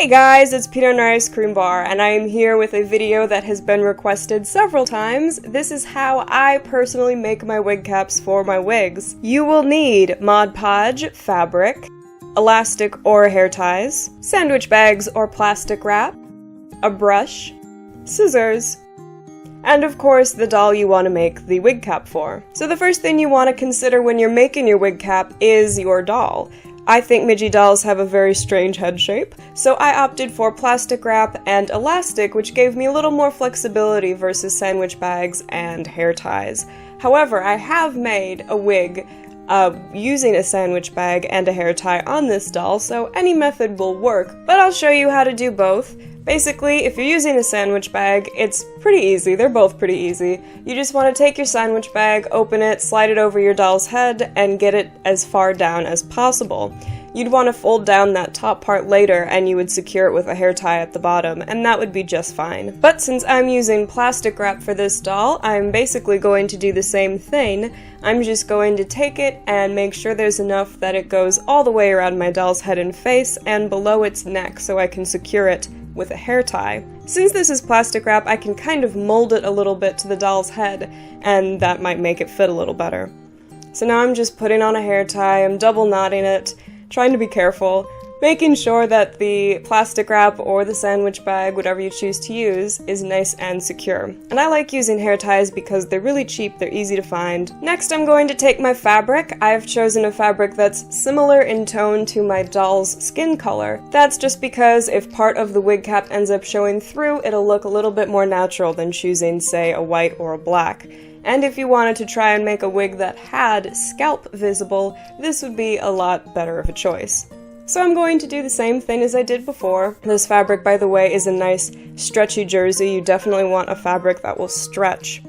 Hey guys, it's Peanut and Ice Cream Bar, and I am here with a video that has been requested several times. This is how I personally make my wig caps for my wigs. You will need Mod Podge fabric, elastic or hair ties, sandwich bags or plastic wrap, a brush, scissors, and of course the doll you want to make the wig cap for. So the first thing you want to consider when you're making your wig cap is your doll. I think midgie dolls have a very strange head shape, so I opted for plastic wrap and elastic, which gave me a little more flexibility versus sandwich bags and hair ties. However, I have made a wig using a sandwich bag and a hair tie on this doll, so any method will work, but I'll show you how to do both. Basically, if you're using a sandwich bag, it's pretty easy. They're both pretty easy. You just want to take your sandwich bag, open it, slide it over your doll's head, and get it as far down as possible. You'd want to fold down that top part later, and you would secure it with a hair tie at the bottom, and that would be just fine. But since I'm using plastic wrap for this doll, I'm basically going to do the same thing. I'm just going to take it and make sure there's enough that it goes all the way around my doll's head and face and below its neck so I can secure it with a hair tie. Since this is plastic wrap, I can kind of mold it a little bit to the doll's head, and that might make it fit a little better. So now I'm just putting on a hair tie, I'm double knotting it, trying to be careful, making sure that the plastic wrap or the sandwich bag, whatever you choose to use, is nice and secure. And I like using hair ties because they're really cheap, they're easy to find. Next, I'm going to take my fabric. I've chosen a fabric that's similar in tone to my doll's skin color. That's just because if part of the wig cap ends up showing through, it'll look a little bit more natural than choosing, say, a white or a black. And if you wanted to try and make a wig that had scalp visible, this would be a lot better of a choice. So I'm going to do the same thing as I did before. This fabric, by the way, is a nice stretchy jersey. You definitely want a fabric that will stretch.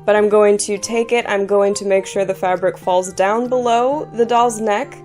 But I'm going to take it, I'm going to make sure the fabric falls down below the doll's neck,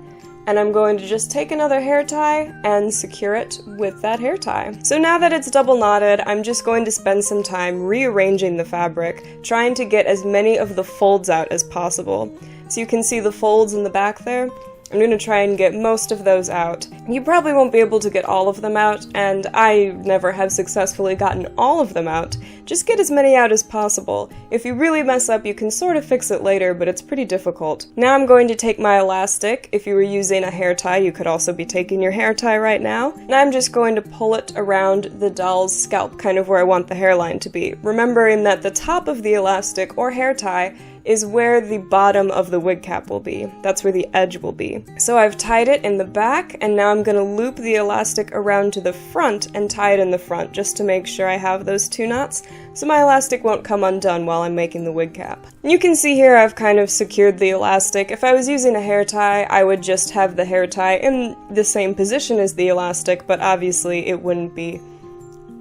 and I'm going to just take another hair tie and secure it with that hair tie. So now that it's double knotted, I'm just going to spend some time rearranging the fabric, trying to get as many of the folds out as possible. So you can see the folds in the back there. I'm going to try and get most of those out. You probably won't be able to get all of them out, and I never have successfully gotten all of them out. Just get as many out as possible. If you really mess up, you can sort of fix it later, but it's pretty difficult. Now I'm going to take my elastic. If you were using a hair tie, you could also be taking your hair tie right now. And I'm just going to pull it around the doll's scalp, kind of where I want the hairline to be. Remembering that the top of the elastic or hair tie is where the bottom of the wig cap will be. That's where the edge will be. So I've tied it in the back, and now I'm going to loop the elastic around to the front and tie it in the front, just to make sure I have those two knots, so my elastic won't come undone while I'm making the wig cap. You can see here I've kind of secured the elastic. If I was using a hair tie, I would just have the hair tie in the same position as the elastic, but obviously it wouldn't be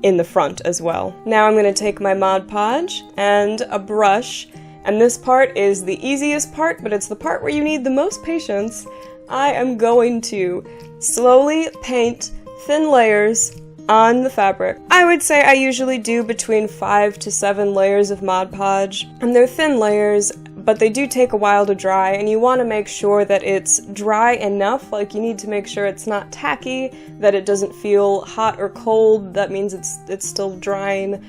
in the front as well. Now I'm going to take my Mod Podge and a brush, and this part is the easiest part, but it's the part where you need the most patience. I am going to slowly paint thin layers on the fabric. I would say I usually do between 5 to 7 layers of Mod Podge, and they're thin layers, but they do take a while to dry, and you want to make sure that it's dry enough, like you need to make sure it's not tacky, that it doesn't feel hot or cold, that means it's still drying.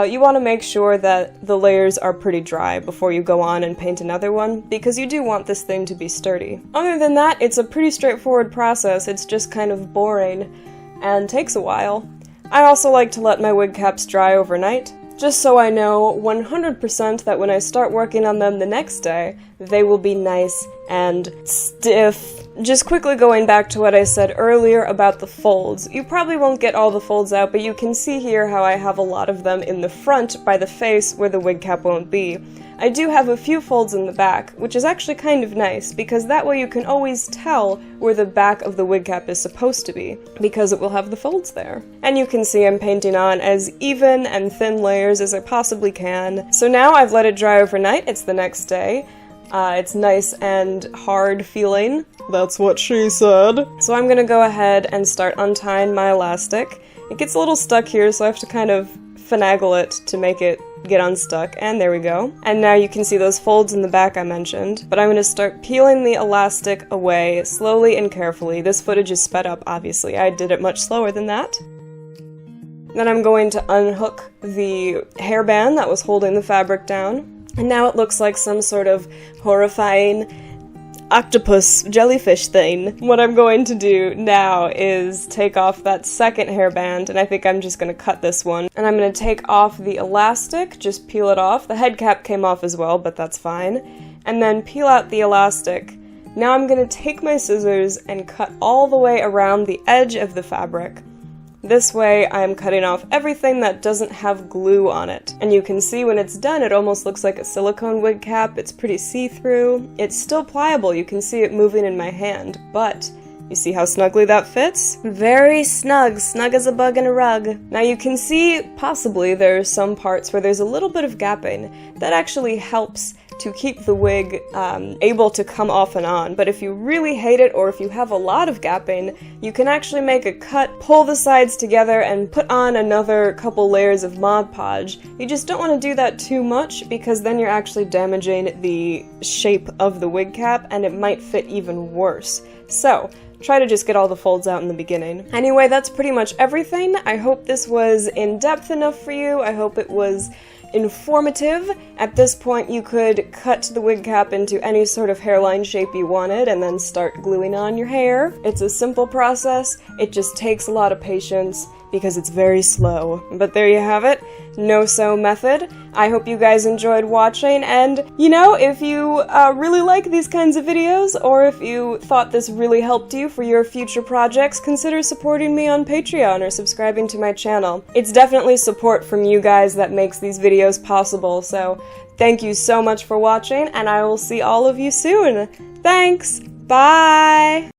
You want to make sure that the layers are pretty dry before you go on and paint another one, because you do want this thing to be sturdy. Other than that, it's a pretty straightforward process. It's just kind of boring and takes a while. I also like to let my wig caps dry overnight, just so I know 100% that when I start working on them the next day, they will be nice and stiff. Just quickly going back to what I said earlier about the folds. You probably won't get all the folds out, but you can see here how I have a lot of them in the front by the face where the wig cap won't be. I do have a few folds in the back, which is actually kind of nice, because that way you can always tell where the back of the wig cap is supposed to be, because it will have the folds there. And you can see I'm painting on as even and thin layers as I possibly can. So now I've let it dry overnight, it's the next day. It's nice and hard feeling. That's what she said. So I'm gonna go ahead and start untying my elastic. It gets a little stuck here, so I have to kind of finagle it to make it get unstuck, and there we go. And now you can see those folds in the back I mentioned, but I'm going to start peeling the elastic away slowly and carefully. This footage is sped up, obviously. I did it much slower than that. Then I'm going to unhook the hairband that was holding the fabric down, and now it looks like some sort of horrifying octopus jellyfish thing. What I'm going to do now is take off that second hairband, and I think I'm just going to cut this one. And I'm going to take off the elastic, just peel it off. The head cap came off as well, but that's fine. And then peel out the elastic. Now I'm going to take my scissors and cut all the way around the edge of the fabric. This way, I'm cutting off everything that doesn't have glue on it. And you can see when it's done, it almost looks like a silicone wig cap. It's pretty see-through. It's still pliable. You can see it moving in my hand, but you see how snugly that fits? Very snug. Snug as a bug in a rug. Now you can see, possibly, there's some parts where there's a little bit of gapping. That actually helps to keep the wig able to come off and on, but if you really hate it or if you have a lot of gapping, you can actually make a cut, pull the sides together, and put on another couple layers of Mod Podge. You just don't want to do that too much because then you're actually damaging the shape of the wig cap and it might fit even worse. So, try to just get all the folds out in the beginning. Anyway, that's pretty much everything. I hope this was in-depth enough for you. I hope it was informative. At this point, you could cut the wig cap into any sort of hairline shape you wanted and then start gluing on your hair. It's a simple process. It just takes a lot of patience because it's very slow. But there you have it. No-sew method. I hope you guys enjoyed watching, and, you know, if you really like these kinds of videos, or if you thought this really helped you for your future projects, consider supporting me on Patreon or subscribing to my channel. It's definitely support from you guys that makes these videos possible, so thank you so much for watching, and I will see all of you soon. Thanks! Bye!